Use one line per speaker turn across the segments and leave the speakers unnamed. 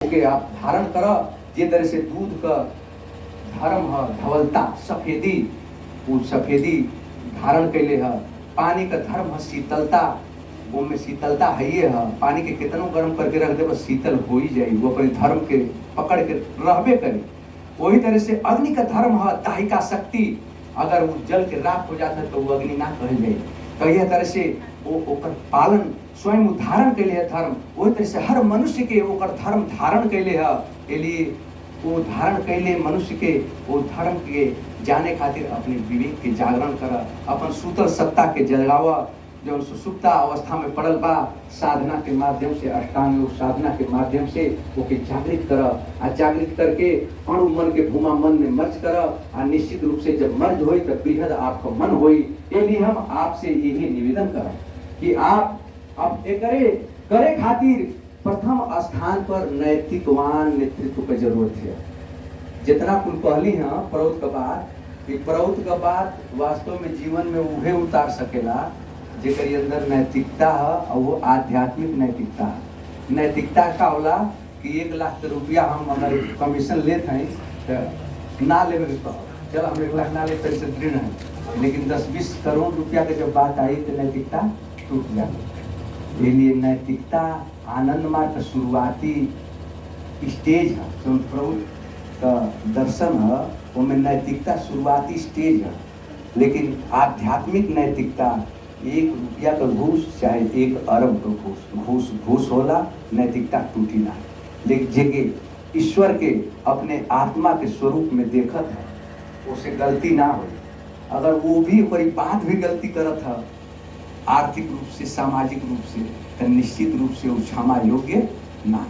ओके आप धारण कर। जे तरह से दूध का धर्म है धवलता सफेदी, वो सफेदी धारण कैले है। पानी का धर्म है शीतलता, वो में शीतलता है ये है। पानी के कितनों गर्म करके रख दे बस शीतल हो ही जाए, वो अपने धर्म के पकड़ के रहबे करे। वही तरह से अग्नि का धर्म है दाहिका शक्ति, अगर वो जल के राख हो जाता है तो वो अग्नि ना कह जाए। तो यह तरह से वो ओकर पालन स्वयं धारण के लिए धर्म, वही तरह से हर मनुष्य के ओकर धर्म धारण के लिए है। के लिए वो धारण कैले मनुष्य के वो धर्म के जाने खातिर अपने विवेक के जागरण कर, अपन सूतल सत्ता के जगावा। जो सुसुप्ता अवस्था में पड़ल बा, साधना के माध्यम से, अष्टांग योग साधना के माध्यम से ओके जागृत कर। आ जागृत करके अणु मन के भूमा मन में मर्ज कर। आ निश्चित रूप से जब मर्ज होई तब बृहद आपका मन होई। इसलिए हम आपसे यही निवेदन करें कि आप अब करे खातिर प्रथम स्थान पर नैतिकवान नेतृत्व की जरूरत है। जितना कुल कहली है प्रौत का बात वास्तव में जीवन में उहे उतार सकेला जेकर अंदर नैतिकता है, और वो आध्यात्मिक नैतिकता है। नैतिकता का होला कि 1 लाख रुपया हम अगर कमीशन लेते हैं तो ना लेवे के कहो, चलो हम 1 लाख ना ले पैसे दृढ़ है, लेकिन 10-20 करोड़ रुपया के जब बात आई तो नैतिकता टूट जाती। इसलिए नैतिकता आनंद मार्ग का शुरुआती स्टेज है। जो प्रभु का दर्शन है उनमें नैतिकता शुरुआती स्टेज है। लेकिन आध्यात्मिक नैतिकता 1 रुपया का घूस चाहे 1 अरब का घूस होला, नैतिकता टूटी ना। लेकिन जेके ईश्वर के अपने आत्मा के स्वरूप में देखत है उसे गलती ना हो। अगर वो भी कोई बात भी गलती करत है आर्थिक रूप से सामाजिक रूप से, तो निश्चित रूप से वो क्षमा योग्य ना।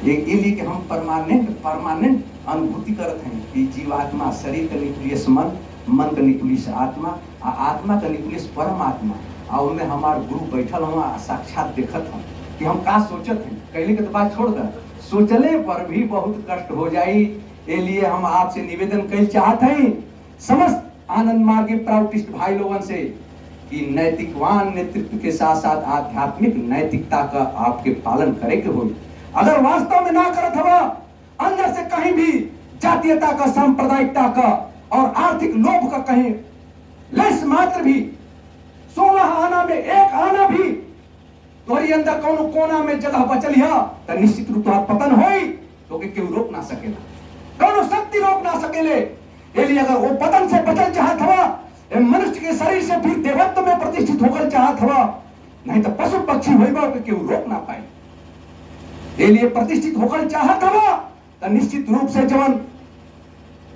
ये लिए कि हम परमानेंट अनुभूति करते हैं कि जीवात्मा शरीर का न्यूक्लियस मन का न्यूक्लियस आत्मा, आत्मा का न्यूक्लियस परमात्मा। और उनमें हमारे गुरु बैठल हुआ साक्षात देखत हम कि हम का सोचत हैं। कहले के तो बात छोड़ कर सोचले पर भी बहुत कष्ट हो जाई। ये लिए हम आपसे निवेदन कर चाहते हैं समस्त आनंद मार्गी प्राउटिस्ट भाई लोगों से कि नैतिकवान नेतृत्व के साथ साथ आध्यात्मिक नैतिकता का आपके पालन करे के हो। अगर वास्तव में ना करत हवा अंदर से कहीं भी जातीयता का, सांप्रदायिकता का और आर्थिक लोभ का कहीं लेस मात्र भी 16 आना में 1 आना भी तोरी अंदर कौन कोना में जगह बचल है तो निश्चित रूप से पतन होई तो के केहू रोक ना सकेला, कौन शक्ति रोक ना सकेले। इसलिए अगर वो पतन से बचल चाहत हवा, मनुष्य के शरीर से फिर देवत्व में प्रतिष्ठित होकर चाहत हवा, नहीं तो पशु पक्षी होइबा के केहू रोक ना पाए। इसलिए प्रतिष्ठित होकर चाहत हवा तो निश्चित रूप से जवन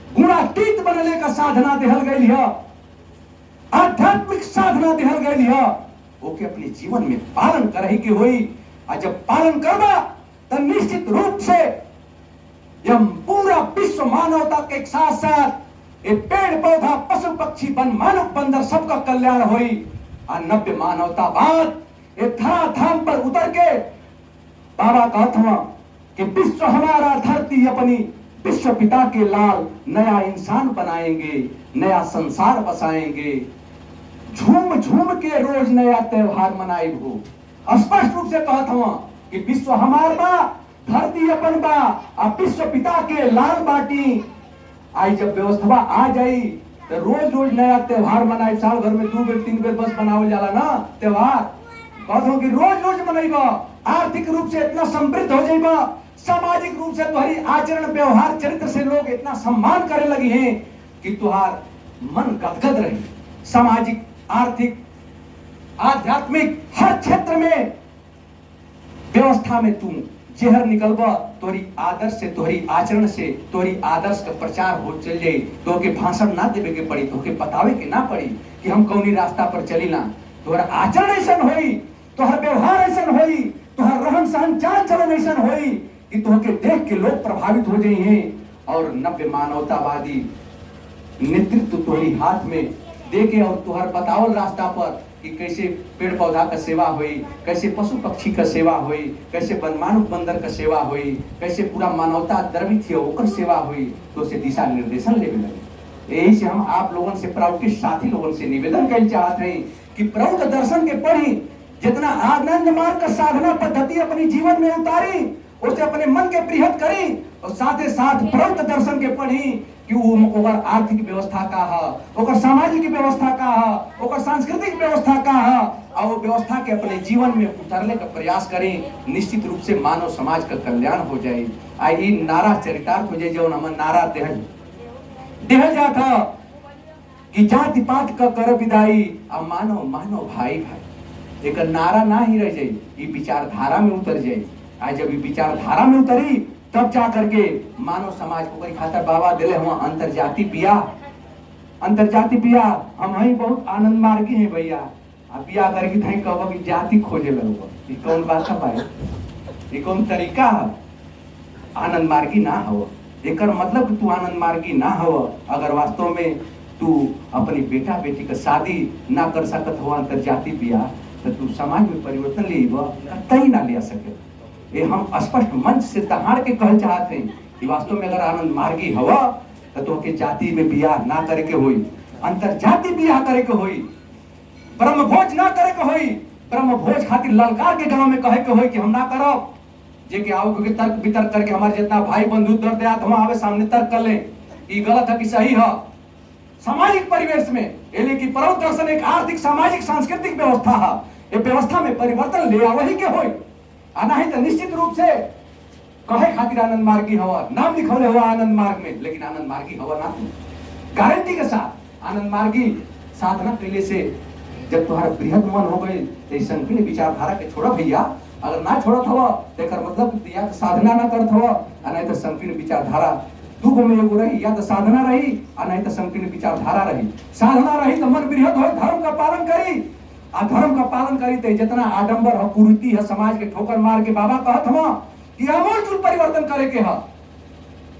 गुणातीत बनने का साधना देहल गई है, आध्यात्मिक साधना देहल गई है, ओके अपने जीवन में पालन करही के होई। और जब पालन करबा तो निश्चित रूप से यह पूरा विश्व मानवता के साथ साथ ये पेड़ पौधा पशु पक्षी वन मानव बंदर सबका कल्याण होई। और नव्य मानवता बाद ये धरा धाम पर उतर के बाबा कहता हूं कि विश्व हमारा धरती अपनी विश्व पिता के लाल, नया इंसान बनाएंगे, नया संसार बसाएंगे, झूम झूम के रोज नया त्योहार मनाए हो। स्पष्ट रूप से कहता हूं कि विश्व हमार बा, धरती अपन बा, और विश्व पिता के लाल बाटी। आई जब व्यवस्था आ जाई तो रोज रोज नया त्योहार मनाए। साल भर में 2 बेर 3 बेर बस बनावल जाला ना त्योहार, कहता हूं कि रोज रोज मनाइबा। आर्थिक रूप से इतना समृद्ध हो जाइबा, सामाजिक रूप से तुम्हारी आचरण व्यवहार चरित्र से लोग इतना सम्मान करे लगी हैं कि तुम्हार मन गदगद रही। सामाजिक, आर्थिक, आध्यात्मिक हर क्षेत्र में व्यवस्था में तुम जेहर निकलबा, तोरी आदर्श से, तोरी आचरण से, तोरी आदर्श का प्रचार हो चल जाए तो के भाषण ना देवे के पड़ी, तो के बतावे के ना पड़ी कि हम कौनी रास्ता पर चली ना। तोहरा आचरण ऐसा होई, तोहर व्यवहार ऐसा होई, तोहर रहन सहन चाल चलन ऐसा होई कि तोहके देख के लोग प्रभावित हो जाए हैं। और नव्य मानवतावादी नेतृत्व तोहरी हाथ में देके और तुहर बतावल रास्ता पर कि कैसे पेड़ पौधा का सेवा हुई, कैसे पशु पक्षी का सेवा हुई, कैसे मानव बंदर का सेवा हुई, कैसे पूरा मानवता द्रवित है ओकर सेवा हुई, तो उसे दिशा निर्देशन लेने लगे। यही से हम आप लोगों से, प्राउटिस्ट साथी लोगों से निवेदन कर चाहते हैं कि प्रभु के दर्शन के पढ़ी, जितना आनंद मार्ग का साधना पद्धति अपनी जीवन में उतारी उसे अपने मन के बृहत करी और साथे साथ परम दर्शन के पढ़ी कि ओकर आर्थिक व्यवस्था का है, ओकर सामाजिक व्यवस्था का है, ओकर सांस्कृतिक व्यवस्था का है, और वो व्यवस्था के अपने जीवन में उतारने का प्रयास करें। निश्चित रूप से मानव समाज का कल्याण हो जाए। आई नारा चरितार्थ हो जाए, जो हम नारा देहल जाता कि जाति पात का कर विदाई अब मानव मानव भाई भाई, एक नारा ना ही रह जाए, ये विचारधारा में उतर जाए। आज जब ये विचारधारा में उतरी तब जा करके मानव समाज को करी खातर बाबा दिले हम अंतरजाति पिया हम ही बहुत आनंद मार्गी हैं भैया। अब पिया करके थई कहब कि जाति खोजे लगो, ये कौन बात है भाई, ये कौन तरीका है? आनंद मार्गी ना हो, एकर मतलब कि तू आनंद मार्गी ना हो अगर वास्तव में तू अपनी बेटा बेटी का शादी ना कर सकत हो अंतरजाति पिया, तो तू समाज में परिवर्तन ले कतई ना ले सके। ये हम स्पष्ट मंच से दहाड़ के कहल चाहते हैं कि वास्तव में अगर आनंद मार्गी हवा तो के जाति में बियाह ना करे के होई, अंतरजाति बियाह करे के होई, ब्रह्म भोज ना करे के होई। ब्रह्म भोज खातिर ललकार के गांव में कहे के होई कि हम ना करब, जे के आओ के तर्क वितर्क करके हमारे जितना भाई बंधु दर्द याद हम आवे सामने तर्क कर ले कि गलत है कि सही है। सामाजिक परिवेश में एले की परम दर्शन एक आर्थिक सामाजिक सांस्कृतिक व्यवस्था है, ये व्यवस्था में परिवर्तन ले आवही के होई। आना है तो निश्चित रूप से कहे खातिर आनंद मार्गी हवा नाम लिखौले हुआ आनंद मार्ग में, लेकिन आनंद मार्गी हवा ना गारंटी के साथ आनंद मार्गी साधना कैले से जब तुम्हारा बृहद मन हो गए तो संकीर्ण विचारधारा के छोड़ा भैया। अगर ना छोड़त हवा तो मतलब या तो साधना ना करत हवा, नहीं तो संकीर्ण विचारधारा दू गो में एगो रही, या तो साधना रही नहीं तो संकीर्ण विचारधारा रही। साधना रही तो मन बृहद हो, धर्म का पालन करी, धर्म का पालन करी तो जितना आडंबर है कुरीति है समाज के ठोकर मार के बाबा कहत हवा कि आमूल परिवर्तन करे के है।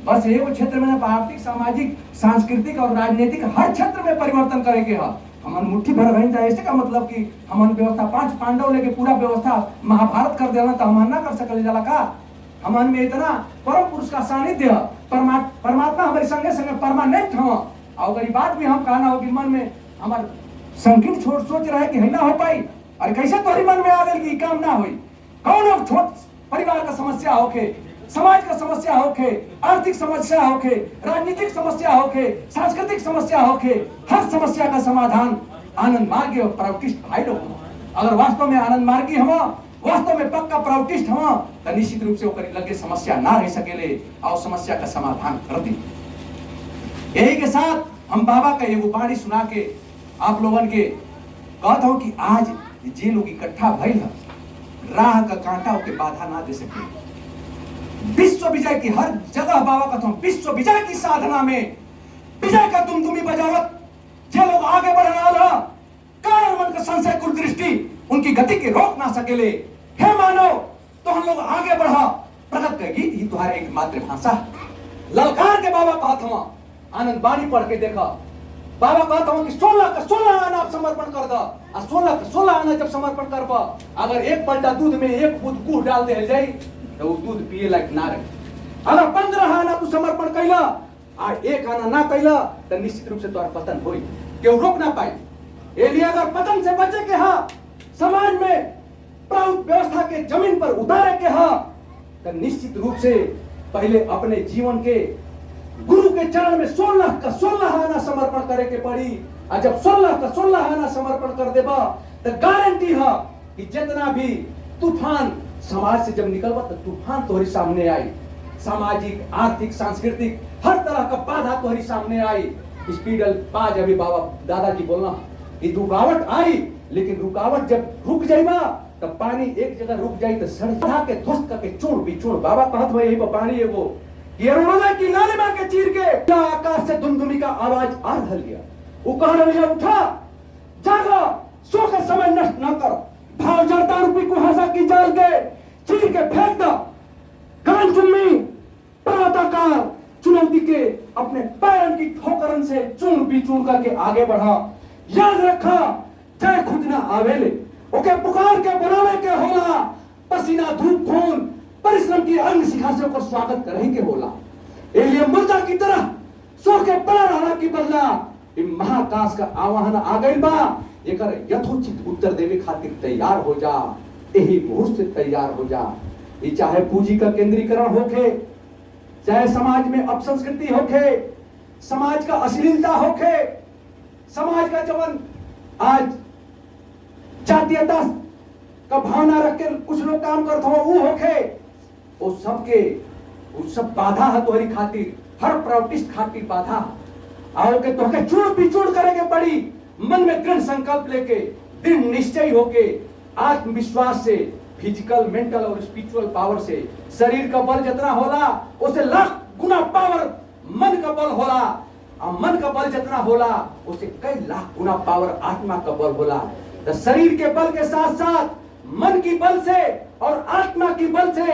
बस एगो क्षेत्र में आर्थिक सामाजिक सांस्कृतिक और राजनीतिक हर क्षेत्र में परिवर्तन करे के है। हमन मुट्ठी भर रही था, ऐसे का मतलब कि हमन व्यवस्था 5 पांडव लेके पूरा व्यवस्था महाभारत कर देना तो हमन ना कर सकल जाला का? हमन में इतना परम पुरुष का सानिध्य परमात्मा हमारे संगे संगे परमानेंट हो। और ये बात भी हम कहना हो कि मन में हमारे संकीर्ण छोट सोच रहे कि ना हो पाई, और कैसे तोहरी मन में आ गई कि काम ना हुई। कौन छोट परिवार का समस्या होके, समाज का समस्या होके, आर्थिक समस्या होके, राजनीतिक समस्या होके, सांस्कृतिक समस्या होके, हर समस्या का समाधान आनंद मार्गी और प्रावटिस्ट भाई लोग। अगर वास्तव में आनंद मार्गी हम वास्तव में पक्का प्रावटिस्ट हम तो निश्चित रूप से ओकरी लगे समस्या ना रह सकेले और समस्या का समाधान कर दी। यही के साथ हम बाबा का एगो वाणी सुना के आप लोगन के कहता हूं कि आज जे लोग इकट्ठा भइल है राह का कांटा के बाधा ना दे सके। विश्व विजय की हर जगह बाबा कहता हूं विश्व विजय की साधना में विजय का तुम बजावत जे लोग आगे बढ़ना कारण मन का संशय कुल दृष्टि उनकी गति के रोक ना सकेले। हे मानव तो हम लोग आगे बढ़ा, प्रगत का गीत ही तुम्हारे एक मातृभाषा। ललकार के बाबा कहता हूं आनंद बाणी पढ़ के देखा, बाबा कहता हूं कि 16 का 16 आना आप समर्पण कर दो, 16 का 16 आना जब समर्पण करबा अगर एक पलटा दूध में एक बूंद गुड़ डाल दे जाई तो वो दूध पिए लायक ना रहे। अगर 15 आना तू समर्पण कैला और एक आना ना कैला तो निश्चित रूप से तोहर पतन होई, केहू रोक ना पाई। एलिए अगर पतन से बचे के हा समाज में प्राउत व्यवस्था के जमीन पर उतारे के हा तो निश्चित रूप से पहले अपने जीवन के गुरु के चरण में 16 का 16 आना समर्पण करे के पड़ी। और जब 16 का 16 आना समर्पण कर देबा तो गारंटी है कि जितना भी तूफान समाज से जब निकलबा तो तूफान तोहरी सामने आई, सामाजिक आर्थिक सांस्कृतिक हर तरह का बाधा तोहरी सामने आई। स्पीडल बाज अभी बाबा दादाजी बोलना कि रुकावट आई, लेकिन रुकावट जब रुक जाएगा तब पानी एक जगह रुक जाए तो सड़क के ध्वस्त करके चूड़ बिचूड़। बाबा कहत हुए यही पानी एगो ये की लालिमा के चीर के आकाश से दुमदुमी का आवाज आ रहा। वो कह रहे उठा जागा, सो का समय नष्ट न कर, भाव जड़ता रूपी कुहासा की जाल के चीर के फेंक दो। कान चुम्मी पर्वताकार चुनौती के अपने पैरन की ठोकरन से चूड़ बिचूड़ करके आगे बढ़ा। याद रखा चाहे खुद ना आवेले ओके पुकार के बनावे के होला, पसीना धूप खून परिश्रम की अंग शिखा से ओकर स्वागत करही के होला। एलिए मुर्दा की तरह सो के पड़ा रहना की बदला महाकाश का आवाहन आ गइल बा, एकर यथोचित उत्तर देवे खातिर तैयार हो जा, यही मुहूर्त से तैयार हो जा।
ये चाहे पूंजी का केंद्रीकरण होके, चाहे समाज में अपसंस्कृति होके, समाज का अश्लीलता होके, समाज का जवन आज जातीयता का भावना रख के कुछ लोग काम करते हो वो होके, वो सब बाधा है तोहरी खातिर, हर प्राउटिस्ट खातिर बाधा आओ के तोहके चूड़ पिचूड़ करेंगे पड़ी। मन में दृढ़ संकल्प लेके, दृढ़ निश्चय होके, आत्मविश्वास से, फिजिकल, मेंटल और स्पिरिचुअल पावर से, शरीर का बल जितना होला उसे लाख गुना पावर मन का बल होला, और मन का बल जितना होला उसे कई लाख गुना पावर आत्मा का बल होला। तो शरीर के बल के साथ साथ मन की बल से और आत्मा की बल से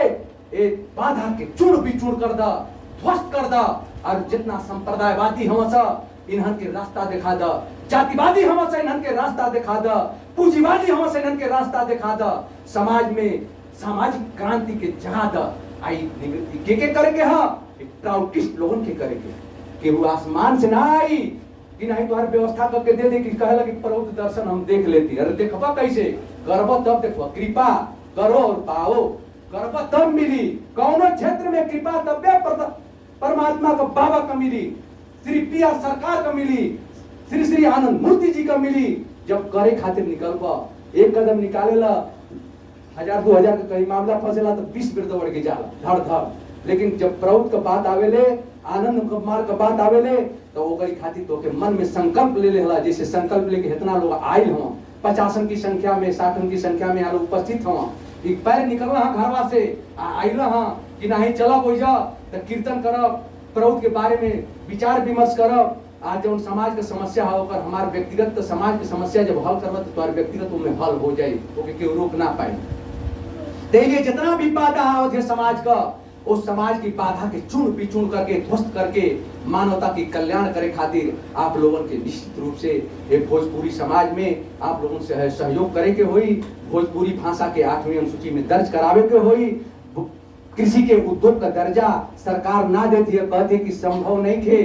एक बाधा के चूड़ बिचूड़ कर दा, ध्वस्त कर दा। और जितना संप्रदायवादी हमसा इन्हन के रास्ता दिखा दा, जातिवादी हमसा इन्हन के रास्ता दिखा दा, पूंजीवादी हमसा इन्हन के रास्ता दिखा दा, समाज में सामाजिक क्रांति के जगा दा। आई निवृत्ति के करेंगे, हाँ एक प्राउटिस्ट लोगों के करेंगे कि वो आसमान से ना आई कि नहीं तुम्हारी व्यवस्था करके दे दे कि कहला कि प्रभु दर्शन हम देख लेती। अरे देखबा कैसे करबो तब देखबो, कृपा करो और पाओ, करबो तब मिली। कौनो क्षेत्र में कृपा तब्बे परमात्मा का बाबा का मिली, श्री पिया सरकार का मिली, श्री श्री आनंद मूर्ति जी का मिली। जब करे खातिर निकलबा, एक कदम निकालेला 1000-2000 का कहीं मामला फंसेला तो 20 बेर दौड़ के जाला धड़ धड़। लेकिन जब प्रभु का बात आवेले, आनंद कुमार का बात आवेले, तो ओकरी खातिर तो के मन में संकल्प ले लेला। जैसे संकल्प लेके इतना लोग आयल हो, 50 की संख्या में, 60 की संख्या में यहाँ उपस्थित हो, एक पैर निकलना है घरवा से आइला हाँ कि नहीं चला कोई जा तो कीर्तन करब, प्रभु के बारे में विचार विमर्श करब। आज जब समाज का समस्या है ओकर हमार व्यक्तिगत समाज की समस्या जब हल करब तो तुम्हारे व्यक्तिगत उनमें हल हो जाए, ओके केहू रोक ना पाए। देखिए जितना भी बाधा आवत है समाज का, उस समाज की बाधा के चूर्ण पिचूर्ण करके, ध्वस्त करके मानवता की कल्याण करे खातिर आप लोगों के निश्चित रूप से ये भोजपुरी समाज में आप लोगों से सहयोग करे के होई। भोजपुरी भाषा के 8वीं अनुसूची में दर्ज करावे के होई। कृषि के उद्योग का दर्जा सरकार ना देती है, कहते कि संभव नहीं थे।